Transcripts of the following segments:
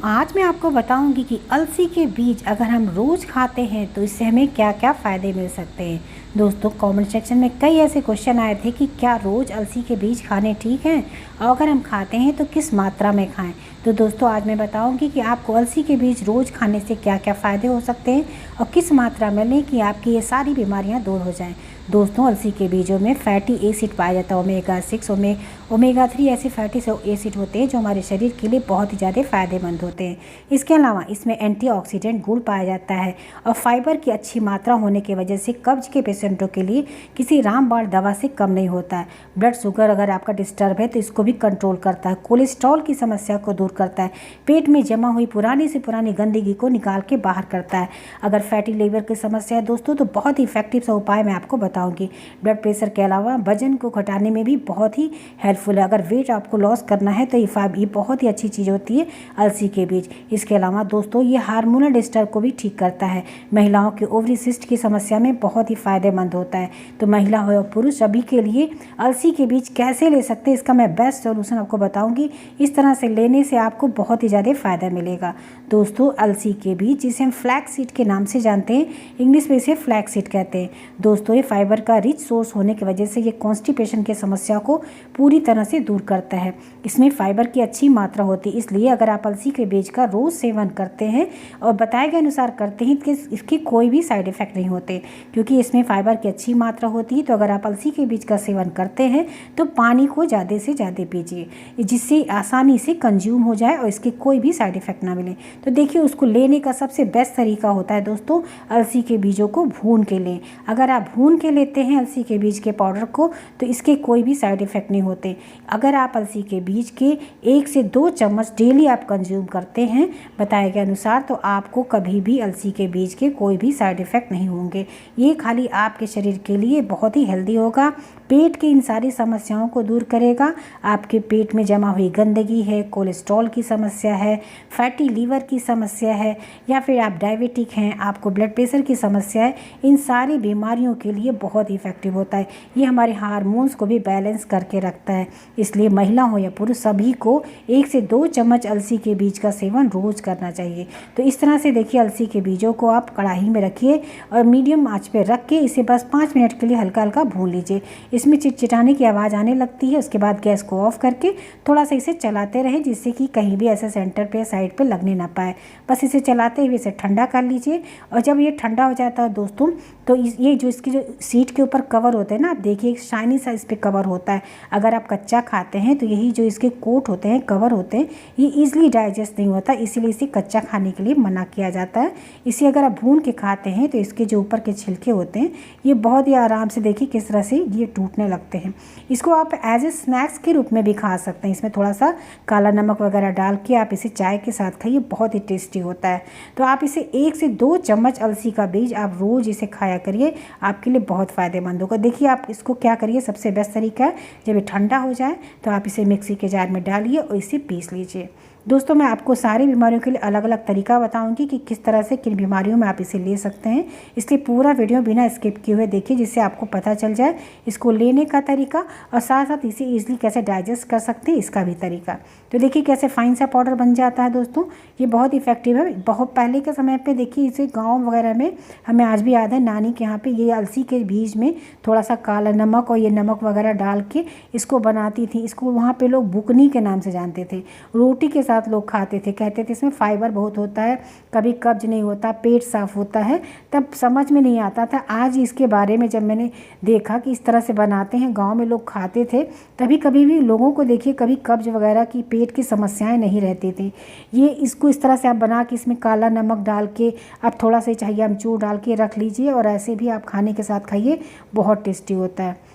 आज मैं आपको बताऊंगी कि अलसी के बीज अगर हम रोज़ खाते हैं तो इससे हमें क्या क्या फ़ायदे मिल सकते हैं। दोस्तों, कमेंट सेक्शन में कई ऐसे क्वेश्चन आए थे कि क्या रोज़ अलसी के बीज खाने ठीक हैं, और अगर हम खाते हैं तो किस मात्रा में खाएं। तो दोस्तों, आज मैं बताऊंगी कि आपको अलसी के बीज रोज़ खाने से क्या क्या फ़ायदे हो सकते हैं और किस मात्रा में लें कि आपकी ये सारी बीमारियाँ दूर हो जाएँ। दोस्तों, अलसी के बीजों में फैटी एसिड पाया जाता है, ओमेगा 6 ओमेगा 3 ऐसे फैटी एसिड होते हैं जो हमारे शरीर के लिए बहुत ही ज़्यादा फ़ायदेमंद होते हैं। इसके अलावा इसमें एंटीऑक्सीडेंट गुण पाया जाता है और फाइबर की अच्छी मात्रा होने की वजह से कब्ज के पेशेंटों के लिए किसी रामबाण दवा से कम नहीं होता है। ब्लड शुगर अगर आपका डिस्टर्ब है तो इसको भी कंट्रोल करता है, कोलेस्ट्रॉल की समस्या को दूर करता है, पेट में जमा हुई पुरानी से पुरानी गंदगी को निकाल के बाहर करता है। अगर फैटी लीवर की समस्या है दोस्तों तो बहुत ही इफेक्टिव सा उपाय मैं आपको बताऊंगी। ब्लड प्रेशर के अलावा वजन को घटाने में भी बहुत ही हेल्पफुल है। अगर वेट आपको लॉस करना है तो ये बहुत ही अच्छी चीज़ होती है अलसी के बीज। इसके अलावा दोस्तों, ये हार्मोनल डिस्टर्ब को भी ठीक करता है। महिलाओं की ओवरी सिस्ट की समस्या में बहुत ही फायदेमंद होता है। तो महिला हो या पुरुष सभी के लिए अलसी के बीज कैसे ले सकते हैं, इसका मैं बेस्ट सोल्यूशन आपको बताऊंगी। इस तरह से लेने से आपको बहुत ही ज़्यादा फायदा मिलेगा। दोस्तों, अलसी के बीज जिसे हम फ्लैक्स सीड के नाम से जानते हैं, इंग्लिश में इसे फ्लैक्स सीड कहते हैं। दोस्तों, ये फाइबर का रिच सोर्स होने की वजह से ये कॉन्स्टिपेशन की समस्या को पूरी तरह से दूर करता है। इसमें फाइबर की अच्छी मात्रा होती है, इसलिए अगर आप अलसी के बीज का रोज़ सेवन करते हैं और बताए गए अनुसार करते हैं कि इसके कोई भी साइड इफ़ेक्ट नहीं होते, क्योंकि इसमें फाइबर की अच्छी मात्रा होती है। तो अगर आप अलसी के बीज का सेवन करते हैं तो पानी को ज़्यादा से ज़्यादा पीजिए, जिससे आसानी से कंज्यूम हो जाए और इसके कोई भी साइड इफ़ेक्ट ना मिले। तो देखिए, उसको लेने का सबसे बेस्ट तरीका होता है दोस्तों, अलसी के बीजों को भून के लें। अगर आप भून के लेते हैं अलसी के बीज के पाउडर को तो इसके कोई भी साइड इफ़ेक्ट नहीं होते। अगर आप अलसी के बीज के 1 से 2 चम्मच डेली आप कंज्यूम करते हैं बताए गए अनुसार, तो आपको कभी भी अलसी के बीज के कोई भी साइड इफ़ेक्ट नहीं होंगे। ये खाली आपके शरीर के लिए बहुत ही हेल्दी होगा, पेट की इन सारी समस्याओं को दूर करेगा। आपके पेट में जमा हुई गंदगी है, कोलेस्ट्रॉल की समस्या है, फैटी लीवर की समस्या है, या फिर आप डायबिटिक हैं, आपको ब्लड प्रेशर की समस्या है, इन सारी बीमारियों के लिए बहुत ही इफेक्टिव होता है। ये हमारे हार्मोन्स को भी बैलेंस करके रखता है। इसलिए महिला हो या पुरुष सभी को 1 से 2 चम्मच अलसी के बीज का सेवन रोज़ करना चाहिए। तो इस तरह से देखिए, अलसी के बीजों को आप कढ़ाई में रखिए और मीडियम आंच पे रख के इसे बस 5 मिनट के लिए हल्का हल्का भून लीजिए। इसमें चिटचिटाने की आवाज़ आने लगती है, उसके बाद गैस को ऑफ करके थोड़ा सा इसे चलाते रहें, जिससे कि कहीं भी ऐसे सेंटर पे साइड पे लगने ना पाए। बस इसे चलाते हुए इसे ठंडा कर लीजिए। और जब ये ठंडा हो जाता है दोस्तों, तो ये जो इसकी जो सीट के ऊपर कवर होते हैं ना, आप देखिए एक शाइनी सा इस पर कवर होता है। अगर आप कच्चा खाते हैं तो यही जो इसके कोट होते हैं, कवर होते हैं, ये ईजिली डाइजेस्ट नहीं होता, इसीलिए इसे कच्चा खाने के लिए मना किया जाता है। इसे अगर आप भून के खाते हैं तो इसके जो ऊपर के छिलके होते हैं ये बहुत ही आराम से देखिए किस तरह से ये टूटने लगते हैं। इसको आप एज ए स्नैक्स के रूप में भी खा सकते हैं। इसमें थोड़ा सा काला नमक वगैरह डाल के आप इसे चाय के साथ खाइए, बहुत ही टेस्टी होता है। तो आप इसे 1 से 2 चम्मच अलसी का बीज आप रोज़ इसे खाया करिए, आपके लिए बहुत फ़ायदेमंद होगा। देखिए, आप इसको क्या करिए, सबसे बेस्ट तरीका है जब ये ठंडा हो जाए तो आप इसे मिक्सी के जार में डालिए और इसे पीस लीजिए। दोस्तों, मैं आपको सारी बीमारियों के लिए अलग अलग तरीका बताऊंगी कि किस तरह से किन बीमारियों में आप इसे ले सकते हैं, इसलिए पूरा वीडियो बिना स्किप किए हुए देखिए, जिससे आपको पता चल जाए इसको लेने का तरीका और साथ साथ इसे ईजिली कैसे डाइजेस्ट कर सकते हैं इसका भी तरीका। तो देखिए कैसे फाइन सा पाउडर बन जाता है दोस्तों, ये बहुत इफेक्टिव है। बहुत पहले के समय पे देखिए, इसे गाँव वगैरह में हमें आज भी याद है, नानी के यहाँ पे ये अलसी के बीज में थोड़ा सा काला नमक और ये नमक वगैरह डाल के इसको बनाती थी। इसको वहाँ पे लोग बुकनी के नाम से जानते थे, रोटी के साथ लोग खाते थे, कहते थे इसमें फाइबर बहुत होता है, कभी कब्ज नहीं होता, पेट साफ होता है। तब समझ में नहीं आता था। आज इसके बारे में जब मैंने देखा कि इस तरह से बनाते हैं, गांव में लोग खाते थे, तभी कभी भी लोगों को देखिए कभी कब्ज वगैरह की पेट की समस्याएं नहीं रहती थी। ये इसको इस तरह से आप बना के इसमें काला नमक डाल के आप थोड़ा सा चाहिए अमचूर डाल के रख लीजिए और ऐसे भी आप खाने के साथ खाइए, बहुत टेस्टी होता है।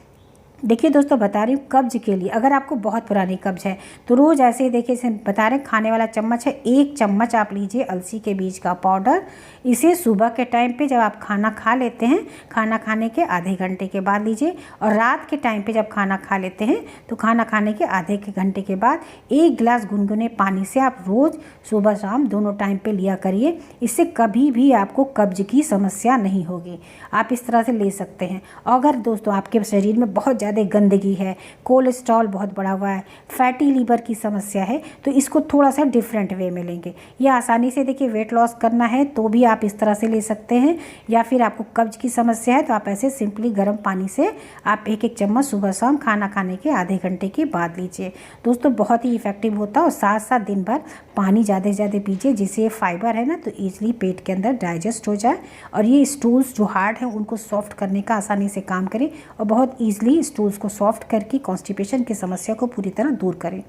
देखिए दोस्तों, बता रही हूँ कब्ज के लिए, अगर आपको बहुत पुरानी कब्ज है तो रोज़ ऐसे ही देखिए, इसे बता रहे हैं खाने वाला चम्मच है, 1 चम्मच आप लीजिए अलसी के बीज का पाउडर। इसे सुबह के टाइम पे जब आप खाना खा लेते हैं, खाना खाने के आधे घंटे के बाद लीजिए, और रात के टाइम पे जब खाना खा लेते हैं तो खाना खाने के आधे घंटे के बाद 1 गिलास गुनगुने पानी से आप रोज़ सुबह शाम दोनों टाइम पे लिया करिए। इससे कभी भी आपको कब्ज की समस्या नहीं होगी। आप इस तरह से ले सकते हैं। अगर दोस्तों आपके शरीर में बहुत ज़्यादा गंदगी है, कोलेस्ट्रॉल बहुत बढ़ा हुआ है, फैटी लीवर की समस्या है, तो इसको थोड़ा सा डिफरेंट वे में लेंगे। ये आसानी से देखिए वेट लॉस करना है तो भी आप इस तरह से ले सकते हैं, या फिर आपको कब्ज की समस्या है तो आप ऐसे सिंपली गर्म पानी से आप 1-1 चम्मच सुबह शाम खाना खाने के आधे घंटे के बाद लीजिए। दोस्तों बहुत ही इफेक्टिव होता है, और साथ साथ दिन भर पानी ज़्यादा से ज़्यादा पीजिए, जिससे ये फाइबर है ना तो ईजिली पेट के अंदर डाइजेस्ट हो जाए, और ये स्टूल्स जो हार्ड हैं उनको सॉफ्ट करने का आसानी से काम करें, और बहुत ईजिली स्टूल्स को सॉफ्ट करके कॉन्स्टिपेशन की समस्या को पूरी तरह दूर करें।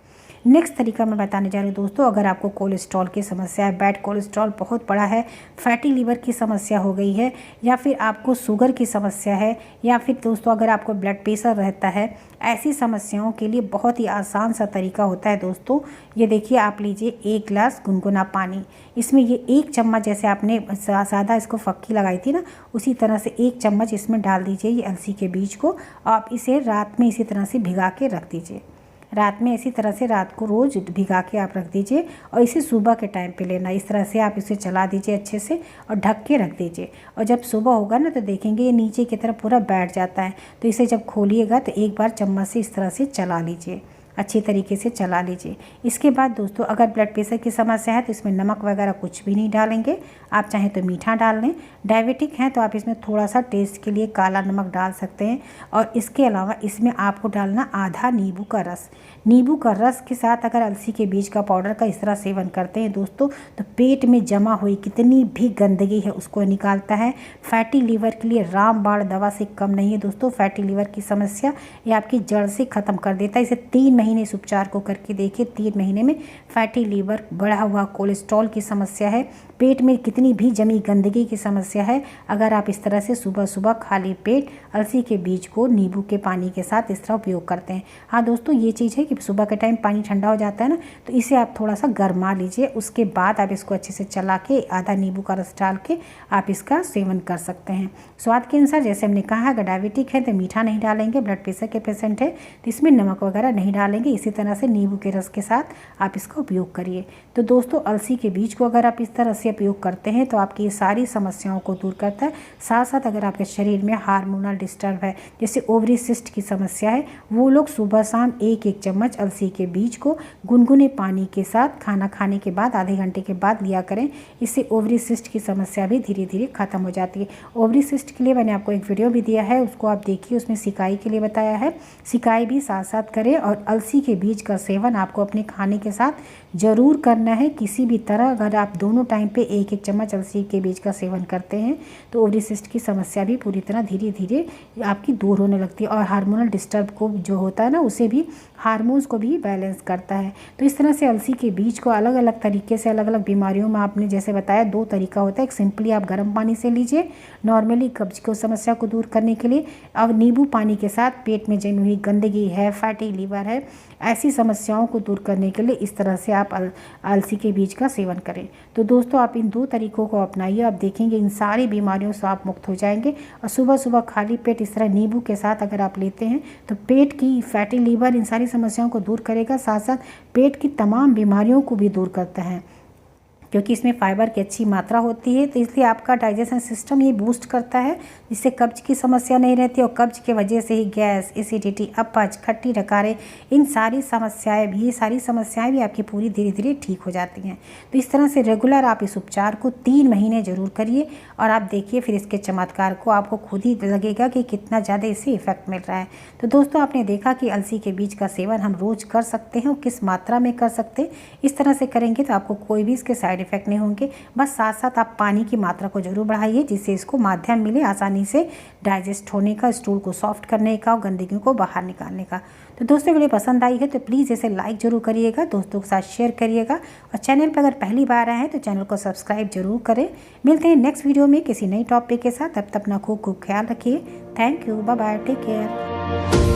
नेक्स्ट तरीका मैं बताने जा रही हूँ दोस्तों, अगर आपको कोलेस्ट्रॉल की समस्या है, बैड कोलेस्ट्रॉल बहुत बड़ा है, फैटी लीवर की समस्या हो गई है, या फिर आपको शुगर की समस्या है, या फिर दोस्तों अगर आपको ब्लड प्रेशर रहता है, ऐसी समस्याओं के लिए बहुत ही आसान सा तरीका होता है दोस्तों। ये देखिए, आप लीजिए 1 गिलास गुनगुना पानी, इसमें ये 1 चम्मच, जैसे आपने सादा इसको फक्की लगाई थी ना, उसी तरह से 1 चम्मच इसमें डाल दीजिए ये अलसी के बीज को। आप इसे रात में इसी तरह से भिगा के रख दीजिए, रात में इसी तरह से रात को रोज़ भिगा के आप रख दीजिए, और इसे सुबह के टाइम पे लेना। इस तरह से आप इसे चला दीजिए अच्छे से और ढक के रख दीजिए, और जब सुबह होगा ना तो देखेंगे ये नीचे की तरफ पूरा बैठ जाता है। तो इसे जब खोलिएगा तो एक बार चम्मच से इस तरह से चला लीजिए, अच्छी तरीके से चला लीजिए। इसके बाद दोस्तों अगर ब्लड प्रेशर की समस्या है तो इसमें नमक वगैरह कुछ भी नहीं डालेंगे, आप चाहें तो मीठा डाल लें। डायबिटिक हैं तो आप इसमें थोड़ा सा टेस्ट के लिए काला नमक डाल सकते हैं, और इसके अलावा इसमें आपको डालना आधा नींबू का रस। नींबू का रस के साथ अगर अलसी के बीज का पाउडर का इस तरह सेवन करते हैं दोस्तों, तो पेट में जमा हुई कितनी भी गंदगी है उसको निकालता है। फैटी लीवर के लिए रामबाण दवा से कम नहीं है दोस्तों। फैटी लीवर की समस्या ये आपकी जड़ से ख़त्म कर देता है। इसे 3 महीने इस उपचार को करके देखिए, 3 महीने में फैटी लीवर, बढ़ा हुआ कोलेस्ट्रॉल की समस्या है, पेट में कितनी भी जमी गंदगी की समस्या है, अगर आप इस तरह से सुबह सुबह खाली पेट अलसी के बीज को नींबू के पानी के साथ इस तरह उपयोग करते हैं। हाँ दोस्तों, ये चीज़ है कि सुबह के टाइम पानी ठंडा हो जाता है ना, तो इसे आप थोड़ा सा गरमा लीजिए, उसके बाद आप इसको अच्छे से चला के आधा नींबू का रस डाल के आप इसका सेवन कर सकते हैं। स्वाद के अनुसार, जैसे हमने कहा, अगर डायबिटिक है तो मीठा नहीं डालेंगे, ब्लड प्रेशर के पेशेंट है तो इसमें नमक वगैरह नहीं डालेंगे। इसी तरह से नींबू के रस के साथ आप इसका उपयोग करिए। तो दोस्तों अलसी के बीज को अगर आप इस तरह से उपयोग करते हैं तो आपकी ये सारी समस्याओं को दूर करता है। साथ साथ अगर आपके शरीर में हार्मोनल डिस्टर्ब है, जैसे ओवरी सिस्ट की समस्या है, वो लोग सुबह शाम 1-1 चम्मच अलसी के बीज को गुनगुने पानी के साथ खाना खाने के बाद आधे घंटे के बाद लिया करें। इससे ओवरी सिस्ट की समस्या भी धीरे धीरे खत्म हो जाती है। ओवरी सिस्ट के लिए मैंने आपको एक वीडियो भी दिया है, उसको आप देखिए, उसमें सिकाई के लिए बताया है। सिकाई भी साथ साथ करें, और अलसी के बीज का सेवन आपको अपने खाने के साथ ज़रूर करना है। किसी भी तरह अगर आप दोनों टाइम पे 1-1 चम्मच अलसी के बीज का सेवन करते हैं तो ओवरी सिस्ट की समस्या भी पूरी तरह धीरे धीरे आपकी दूर होने लगती है, और हार्मोनल डिस्टर्ब को जो होता है ना, उसे भी, हार्मोन्स को भी बैलेंस करता है। तो इस तरह से अलसी के बीज को अलग अलग तरीके से अलग अलग बीमारियों में, आपने जैसे बताया 2 तरीका होता है। एक सिंपली आप गर्म पानी से लीजिए नॉर्मली कब्ज की समस्या को दूर करने के लिए, अब नींबू पानी के साथ पेट में जमी हुई गंदगी है, फैटी लीवर है, ऐसी समस्याओं को दूर करने के लिए इस तरह से आप अलसी के बीज का सेवन करें। तो दोस्तों आप इन 2 तरीकों को अपनाइए, आप देखेंगे इन सारी बीमारियों से आप मुक्त हो जाएंगे। और सुबह सुबह खाली पेट इस तरह नींबू के साथ अगर आप लेते हैं तो पेट की, फैटी लीवर, इन सारी समस्याओं को दूर करेगा, साथ साथ पेट की तमाम बीमारियों को भी दूर करता है, क्योंकि इसमें फाइबर की अच्छी मात्रा होती है। तो इसलिए आपका डाइजेशन सिस्टम ये बूस्ट करता है, जिससे कब्ज की समस्या नहीं रहती, और कब्ज के वजह से ही गैस, एसिडिटी, अपच, खट्टी डकारें, इन सारी समस्याएं भी आपकी पूरी धीरे धीरे ठीक हो जाती हैं। तो इस तरह से रेगुलर आप इस उपचार को 3 महीने ज़रूर करिए, और आप देखिए फिर इसके चमत्कार को, आपको खुद ही लगेगा कि कितना ज़्यादा इससे इफेक्ट मिल रहा है। तो दोस्तों आपने देखा कि अलसी के बीज का सेवन हम रोज़ कर सकते हैं, और किस मात्रा में कर सकते हैं। इस तरह से करेंगे तो आपको कोई भी इसके साइड इफेक्ट नहीं होंगे। बस साथ साथ आप पानी की मात्रा को जरूर बढ़ाइए, जिससे इसको माध्यम मिले आसानी से डाइजेस्ट होने का, स्टूल को सॉफ्ट करने का और गंदगी को बाहर निकालने का। तो दोस्तों वीडियो पसंद आई है तो प्लीज़ इसे लाइक जरूर करिएगा, दोस्तों के साथ शेयर करिएगा, और चैनल पर अगर पहली बार आए हैं तो चैनल को सब्सक्राइब जरूर करें। मिलते हैं नेक्स्ट वीडियो में किसी नई टॉपिक के साथ, तब तक अपना खूब ख्याल रखिए। Thank you, bye bye, take care.